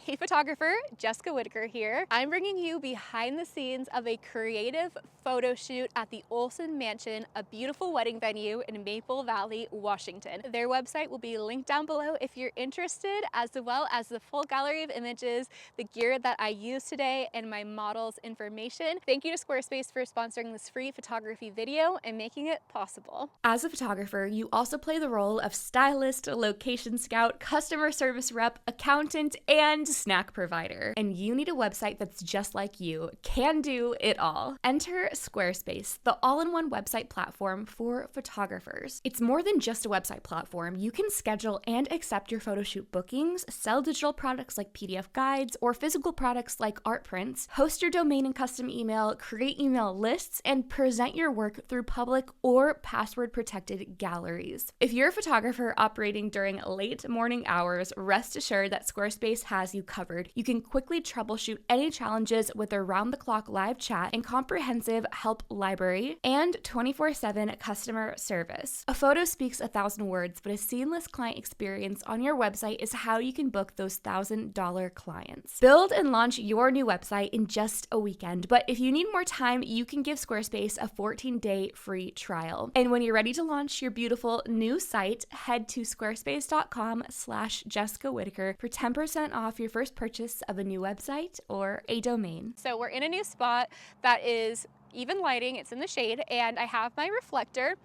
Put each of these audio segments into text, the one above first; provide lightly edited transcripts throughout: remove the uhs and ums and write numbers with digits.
Hey photographer, Jessica Whitaker here. I'm bringing you behind the scenes of a creative photo shoot at the Olson Mansion, a beautiful wedding venue in Maple Valley, Washington. Their website will be linked down below if you're interested, as well as the full gallery of images, the gear that I used today, and my model's information. Thank you to Squarespace for sponsoring this free photography video and making it possible. As a photographer, you also play the role of stylist, location scout, customer service rep, accountant, and snack provider. And you need a website that's just like you, can do it all. Enter Squarespace, the all-in-one website platform for photographers. It's more than just a website platform. You can schedule and accept your photo shoot bookings, sell digital products like PDF guides, or physical products like art prints, host your domain and custom email, create email lists, and present your work through public or password-protected galleries. If you're a photographer operating during late morning hours, rest assured that Squarespace has you covered. You can quickly troubleshoot any challenges with around-the-clock live chat and comprehensive help library and 24/7 customer service. A photo speaks 1,000 words, but a seamless client experience on your website is how you can book those $1,000 clients. Build and launch your new website in just a weekend, but if you need more time, you can give Squarespace a 14-day free trial. And when you're ready to launch your beautiful new site, head to squarespace.com/Jessica Whitaker for 10% off your first purchase of a new website or a domain. So we're in a new spot that is even lighting, it's in the shade, and I have my reflector.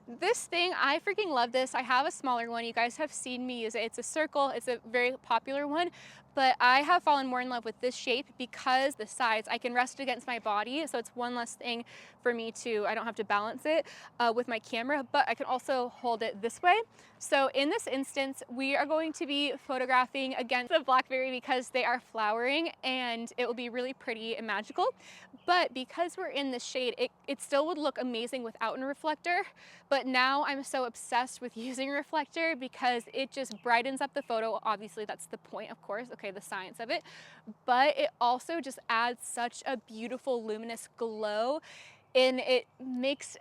This thing, I freaking love this. I have a smaller one. You guys have seen me use it. It's a circle. It's a very popular one, but I have fallen more in love with this shape because the sides, I can rest against my body. So it's one less thing for me to, I don't have to balance it with my camera, but I can also hold it this way. So in this instance, we are going to be photographing against the blackberry because they are flowering and it will be really pretty and magical. But because we're in the shade, it still would look amazing without a reflector. But now I'm so obsessed with using a reflector because it just brightens up the photo. Obviously that's the point, of course, okay, the science of it, but it also just adds such a beautiful luminous glow. And it makes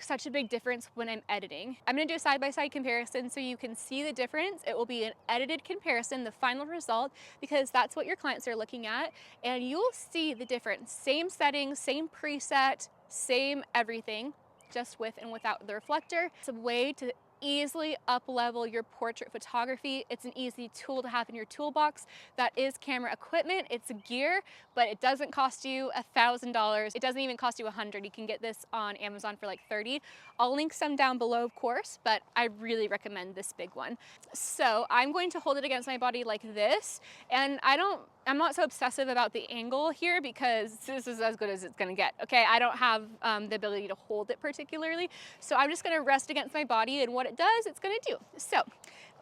such a big difference when I'm editing. I'm gonna do a side-by-side comparison so you can see the difference. It will be an edited comparison, the final result, because that's what your clients are looking at, and you'll see the difference. Same settings, same preset, same everything, just with and without the reflector. It's a way to easily up-level your portrait photography. It's an easy tool to have in your toolbox. That is camera equipment, it's gear, but it doesn't cost you $1,000. It doesn't even cost you $100. You can get this on Amazon for like $30. I'll link some down below, of course, but I really recommend this big one. So I'm going to hold it against my body like this, and I'm not so obsessive about the angle here because this is as good as it's gonna get, okay? I don't have the ability to hold it particularly, so I'm just gonna rest against my body, and what it does, it's gonna do. So,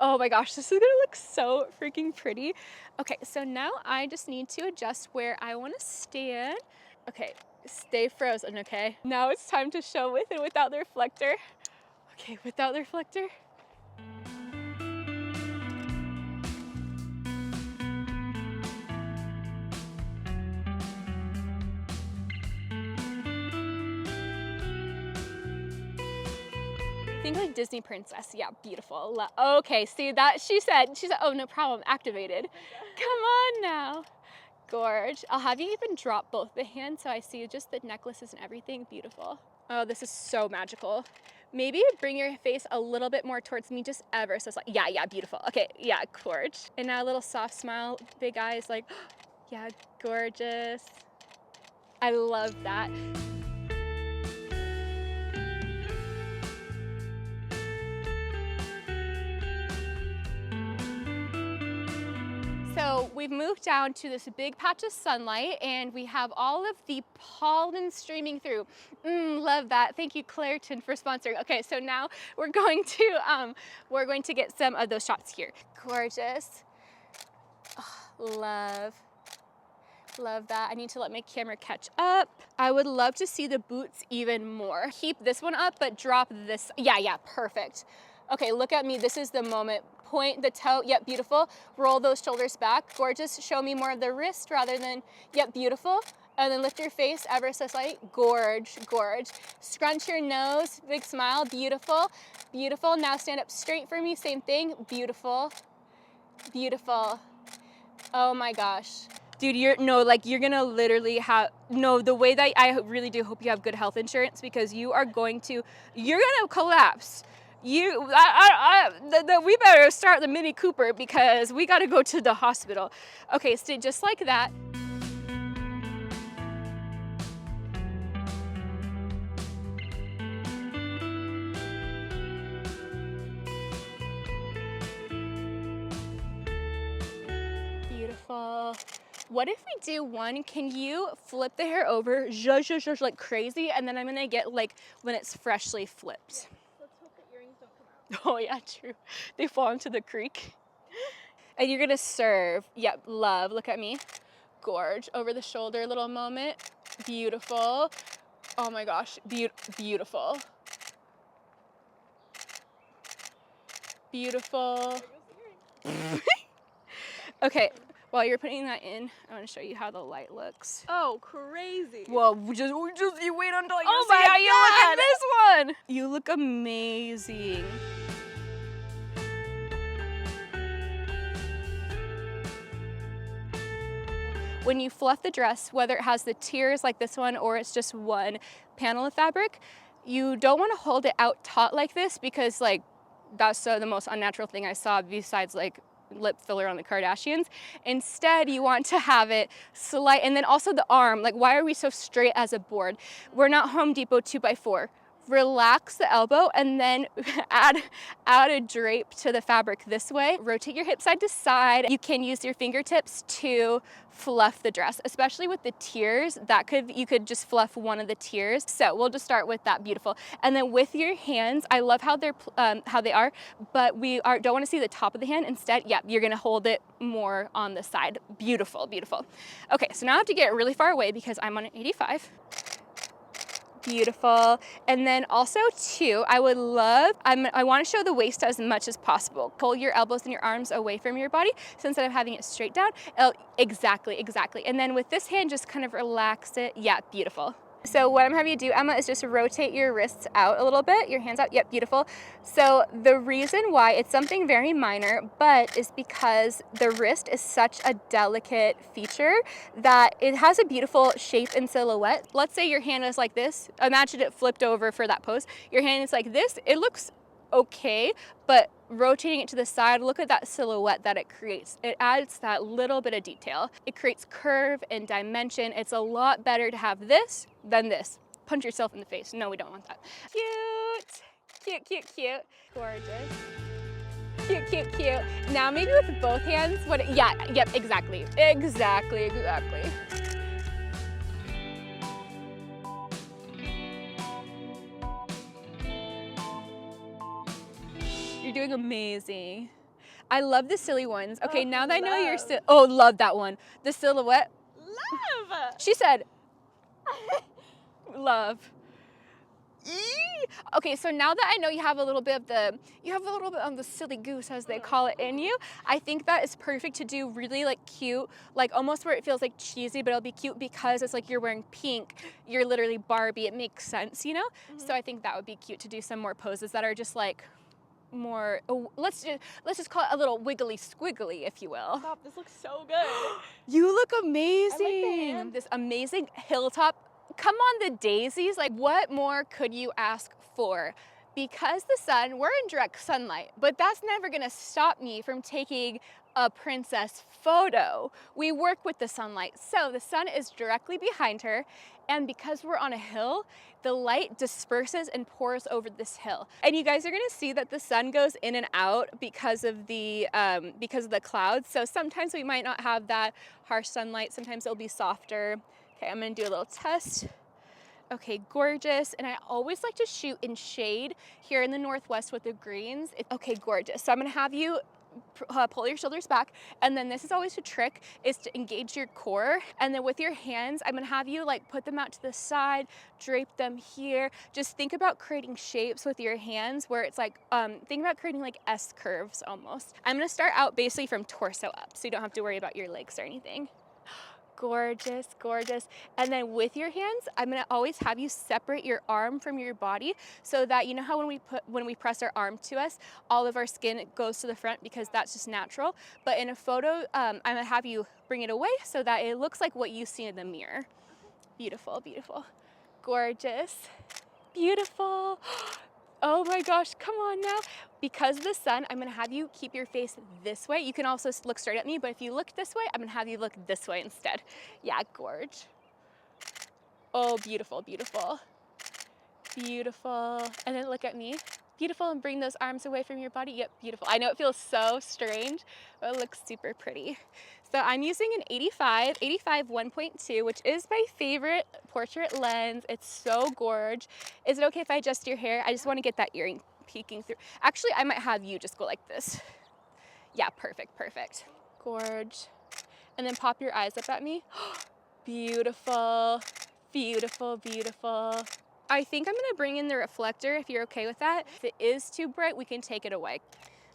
oh my gosh, this is gonna look so freaking pretty. Okay, so now I just need to adjust where I wanna stand. Okay, stay frozen, okay? Now it's time to show with and without the reflector. Okay, without the reflector. Think like Disney princess. Yeah, beautiful. Okay, see that? She said, oh, no problem, activated. Come on now. Gorge. I'll have you even drop both the hands so I see just the necklaces and everything. Beautiful. Oh, this is so magical. Maybe bring your face a little bit more towards me, just ever so slightly. Yeah, beautiful. Okay, yeah, gorge. And now a little soft smile, big eyes, like, yeah, gorgeous. I love that. So we've moved down to this big patch of sunlight and we have all of the pollen streaming through. Love that. Thank you, Claritin, for sponsoring. Okay, so now we're going to get some of those shots here. Gorgeous. Oh, love that. I need to let my camera catch up. I would love to see the boots even more. Keep this one up, but drop this. Yeah, perfect. Okay, look at me. This is the moment. Point the toe. Yep, beautiful. Roll those shoulders back. Gorgeous. Show me more of the wrist rather than, yep, beautiful. And then lift your face ever so slightly. Gorge. Scrunch your nose. Big smile. Beautiful. Now stand up straight for me. Same thing. Beautiful. Oh my gosh. Dude, you're gonna literally have, no, the way that I really do hope you have good health insurance, because you're gonna collapse. We better start the Mini Cooper because we gotta go to the hospital. Okay, so just like that. Beautiful. What if we do one, can you flip the hair over, zhuzh, like crazy, and then I'm gonna get like when it's freshly flipped. Let's hope the earrings don't come out. Oh yeah, true. They fall into the creek. And you're gonna serve, yep, love, look at me. Gorge, over the shoulder, little moment. Beautiful. Oh my gosh, beautiful. Beautiful. Okay, while you're putting that in, I want to show you how the light looks. Oh, crazy. Well, you wait until you Oh see my how you look God. at this one. You look amazing. When you fluff the dress, whether it has the tiers like this one or it's just one panel of fabric, you don't want to hold it out taut like this, because like that's the most unnatural thing I saw besides like lip filler on the Kardashians. Instead, you want to have it slight, and then also the arm. Like, why are we so straight as a board? We're not Home Depot 2x4. Relax the elbow and then add a drape to the fabric this way. Rotate your hip side to side. You can use your fingertips to fluff the dress, especially with the tiers. You could just fluff one of the tiers. So we'll just start with that, beautiful. And then with your hands, I love how they are, but don't want to see the top of the hand. Instead, yeah, you're gonna hold it more on the side. Beautiful, beautiful. Okay, so now I have to get really far away because I'm on an 85. Beautiful. And then also too, I want to show the waist as much as possible. Pull your elbows and your arms away from your body. So instead of having it straight down, exactly. And then with this hand, just kind of relax it. Yeah, beautiful. So what I'm having you do, Emma, is just rotate your wrists out a little bit, your hands out. Yep, beautiful. So the reason why, it's something very minor, but is because the wrist is such a delicate feature that it has a beautiful shape and silhouette. Let's say your hand is like this. Imagine it flipped over for that pose. Your hand is like this. It looks okay, but rotating it to the side, look at that silhouette that it creates. It adds that little bit of detail. It creates curve and dimension. It's a lot better to have this than this. Punch yourself in the face. No, we don't want that. Cute. Gorgeous. Cute. Now maybe with both hands, yep, exactly. You're doing amazing. I love the silly ones. Okay, now that I know you're love that one. The silhouette. Love. She said, love. Okay, so now that I know you have a little bit of the silly goose, as they call it, in you, I think that is perfect to do really like cute, like almost where it feels like cheesy, but it'll be cute because it's like you're wearing pink. You're literally Barbie. It makes sense, you know? Mm-hmm. So I think that would be cute to do some more poses that are just like more, let's just call it a little wiggly squiggly, if you will. Stop, this looks so good. You look amazing. I like the hand. This amazing Hilltop. Come on the daisies, like what more could you ask for? Because we're in direct sunlight, but that's never gonna stop me from taking a princess photo. We work with the sunlight. So the sun is directly behind her, and because we're on a hill, the light disperses and pours over this hill. And you guys are gonna see that the sun goes in and out because of the clouds. So sometimes we might not have that harsh sunlight, sometimes it'll be softer. Okay, I'm gonna do a little test. Okay, gorgeous. And I always like to shoot in shade here in the Northwest with the greens. Okay, gorgeous. So I'm gonna have you pull your shoulders back, and then this is always a trick, is to engage your core, and then with your hands, I'm gonna have you like put them out to the side, drape them here. Just think about creating shapes with your hands where it's like, think about creating like S curves almost. I'm gonna start out basically from torso up, so you don't have to worry about your legs or anything. Gorgeous, gorgeous. And then with your hands, I'm gonna always have you separate your arm from your body so that, you know how when we press our arm to us, all of our skin goes to the front because that's just natural. But in a photo, I'm gonna have you bring it away so that it looks like what you see in the mirror. Beautiful, beautiful. Gorgeous, beautiful. Oh my gosh, come on now. Because of the sun, I'm gonna have you keep your face this way. You can also look straight at me, but if you look this way, I'm gonna have you look this way instead. Yeah, gorge. Oh, beautiful, beautiful. Beautiful. And then look at me. Beautiful, and bring those arms away from your body. Yep, beautiful. I know it feels so strange, but it looks super pretty. So I'm using an 85 1.2, which is my favorite portrait lens. It's so gorge. Is it okay if I adjust your hair? I just want to get that earring peeking through. Actually, I might have you just go like this. Yeah, perfect, perfect. Gorge. And then pop your eyes up at me. Beautiful, beautiful, beautiful. I think I'm gonna bring in the reflector if you're okay with that. If it is too bright, we can take it away.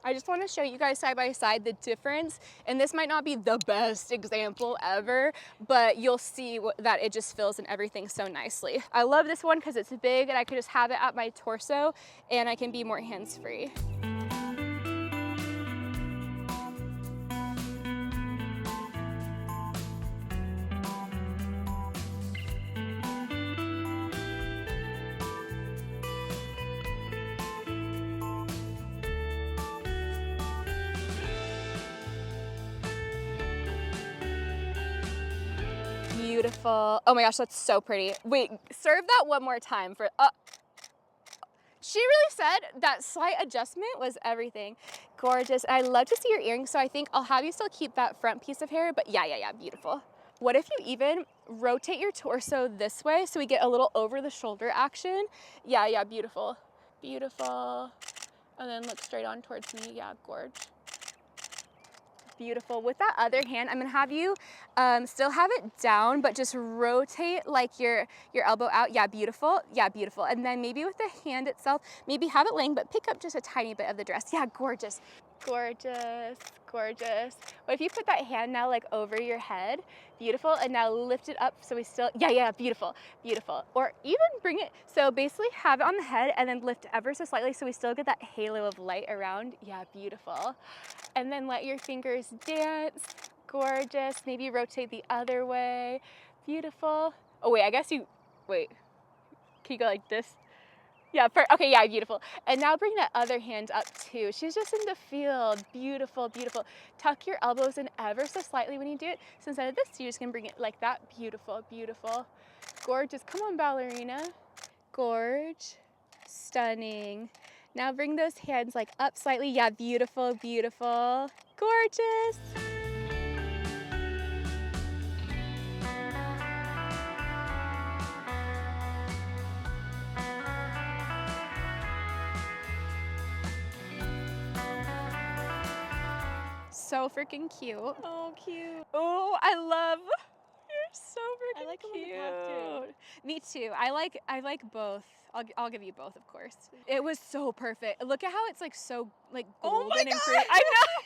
I just wanna show you guys side by side the difference. And this might not be the best example ever, but you'll see that it just fills in everything so nicely. I love this one because it's big and I could just have it at my torso and I can be more hands-free. Beautiful. Oh my gosh, that's so pretty. Wait, serve that one more time for, she really said that slight adjustment was everything. Gorgeous. I love to see your earrings, so I think I'll have you still keep that front piece of hair, but yeah, beautiful. What if you even rotate your torso this way so we get a little over the shoulder action? Yeah, beautiful. Beautiful. And then look straight on towards me. Yeah, gorge. Beautiful. With that other hand, I'm gonna have you still have it down, but just rotate like your elbow out. Yeah, beautiful. Yeah, beautiful. And then maybe with the hand itself, maybe have it laying, but pick up just a tiny bit of the dress. Yeah, gorgeous. Gorgeous, gorgeous. What if you put that hand now like over your head? Beautiful. And now lift it up so we still, yeah, beautiful, beautiful. Or even bring it, so basically have it on the head and then lift ever so slightly so we still get that halo of light around. Yeah, beautiful. And then let your fingers dance. Gorgeous. Maybe rotate the other way. Beautiful. Oh wait, I guess wait. Can you go like this? Yeah, okay, yeah, beautiful. And now bring that other hand up too. She's just in the field. Beautiful, beautiful. Tuck your elbows in ever so slightly when you do it. So instead of this, you're just gonna bring it like that. Beautiful, beautiful. Gorgeous. Come on, ballerina. Gorge. Stunning. Now bring those hands like up slightly. Yeah, beautiful, beautiful. Gorgeous. So freaking cute. Oh, cute. Oh, I love. You're so freaking I like them cute. on the top too. Me too. I like both. I'll give you both, of course. It was so perfect. Look at how it's like so like golden my and God! creamy. I know.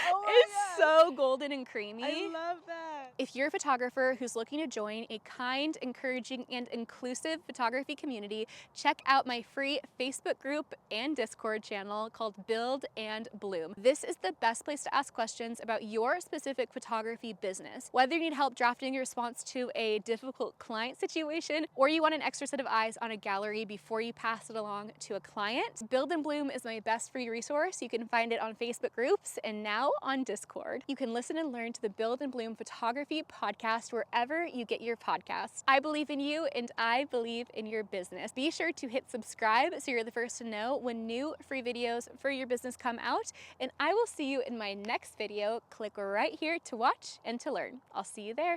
Oh my It's gosh. so golden and creamy. I love that. If you're a photographer who's looking to join a kind, encouraging, and inclusive photography community, check out my free Facebook group and Discord channel called Build and Bloom. This is the best place to ask questions about your specific photography business. Whether you need help drafting your response to a difficult client situation, or you want an extra set of eyes on a gallery before you pass it along to a client, Build and Bloom is my best free resource. You can find it on Facebook groups and now on Discord. You can listen and learn to the Build and Bloom photography podcast wherever you get your podcasts. I believe in you and I believe in your business. Be sure to hit subscribe so you're the first to know when new free videos for your business come out, and I will see you in my next video. Click right here to watch and to learn. I'll see you there.